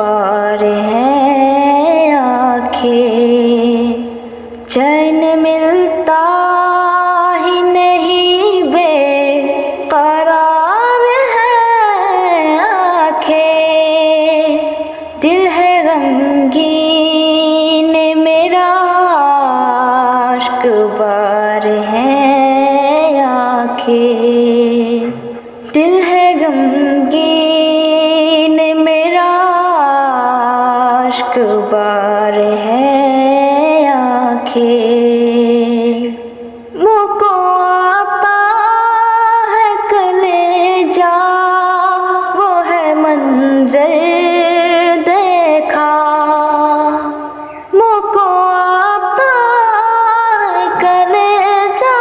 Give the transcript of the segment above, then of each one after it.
बार है आंखें, चैन मिलता ही नहीं, बेकरार है आंखें। दिल है गमगीन मेरा, आशिक बार है आंखें। दिल है गमगीन मेरा, आशिक बार है आंखें। मुझको आता है कलेजा, वो है मंजर देखा। मुझको आता है कलेजा,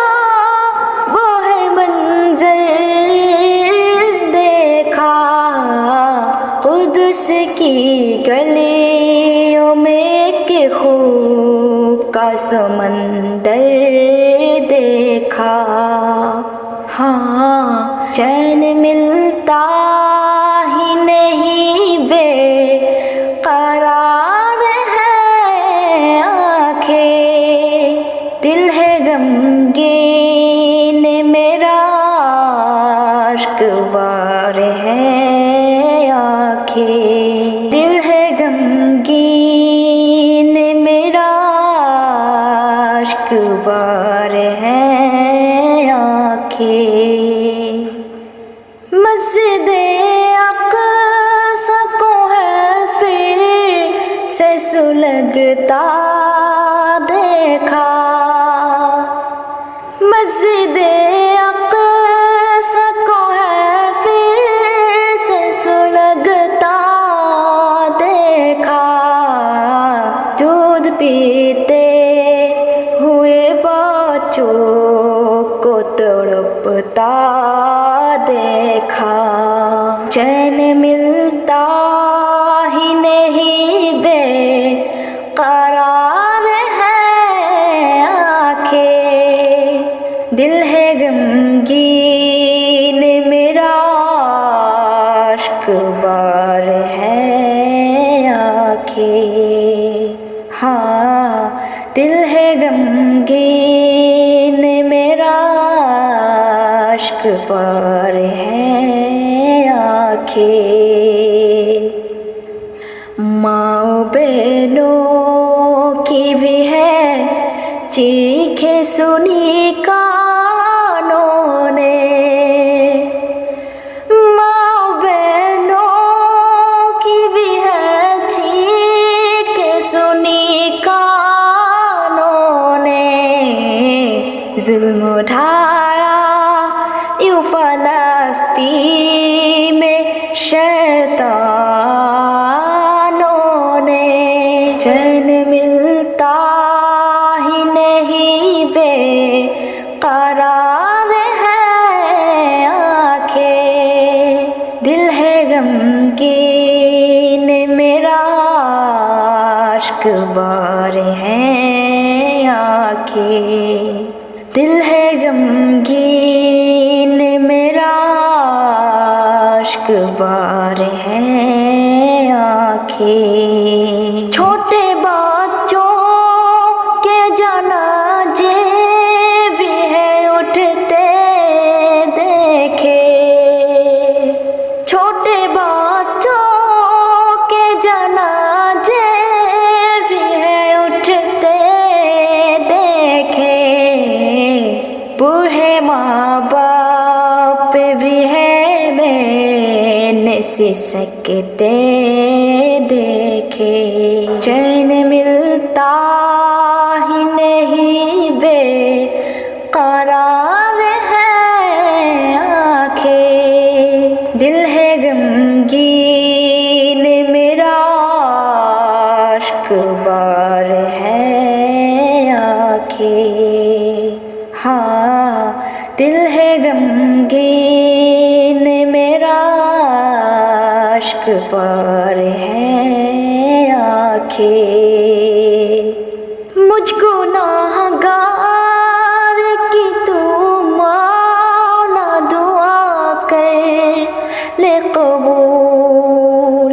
वो है मंजर देखा। कुद्स की गलियों में के खूब का समंदर देखा। हाँ, चैन मिलता ही नहीं, बेकरार है आंखें। दिल है गमगीन मेरा, आशिक बार है आंखें। दिल है गमगीन मेरा, आशिक बार है आंखें। मस्जिदे अक़सा को है फिर से सुलगता देखा। मस्जिदे अक़सा को है फिर से सुलगता देखा। दूध पीते हुए बच्चों को तड़पता देखा। चैन मिलता ही नहीं, बेकरार है आंखें। दिल है गमगीन मेरा, आशिक बार है आंखें। हाँ, दिल है गमगीन मेरा, आशिक बार है आंखें। माँ बहनों की भी है चीखें सुनी कानों ने। माँ बहनों की भी है चीखें सुनी कानों ने। जुल्म उठाया यूं फ़लस्तीन में शैतानों ने। चैन मिलता ही नहीं, बेकरार है आंखें। दिल है गमगीन मेरा, आशिक बार है आंखें। दिल है गमगीन मेरा, आशिक बार है आंखें। छोटे बच्चों के जनाजे भी है उठते देखे। छोटे बच्चों के जनाजे भी है उठते देखे। बूढ़े माँ बाप भी है मैंने सिसकते देखे। चैन मिलता ही नहीं, बेकरार है आंखें। दिल है गमगीन मेरा, आशिक बार है आंखें। हाँ, दिल है गमगीन मेरा, आशिक बार है आंखें। मुझको नाहगार की तू मौला दुआ कर ले कबूल।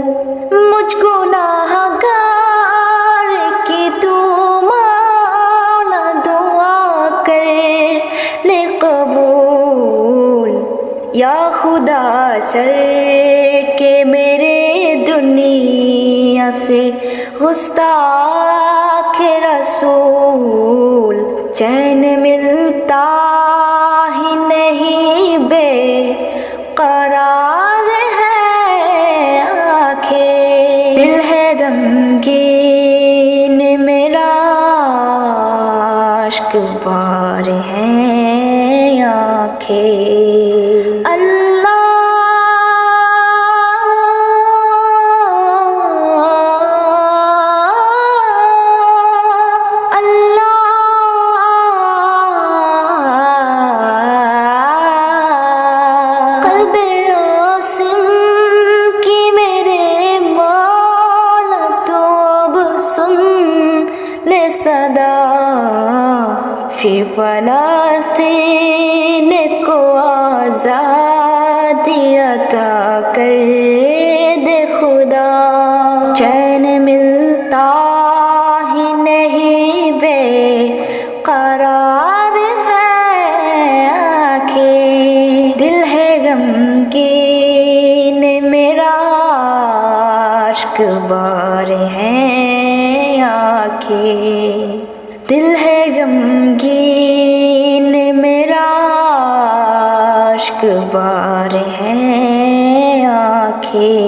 मुझको गुनाहगार की तू मौला दुआ कर ले कबूल या खुदा सर के मेरे दुनिया से गुस्ताख रसूल चैन मिलता ही नहीं बेकरार है आंखें दिल है गमगीन मेरा अश्क बार है आंखें सदा फिर फलस्तीन को आज़ादी अता कर दे खुदा चैन मिलता ही नहीं बेकरार है आंखें दिल है गमगीन मेरा अश्क बार है आंखें दिल है गमगीन मेरा अश्क बार है आंखें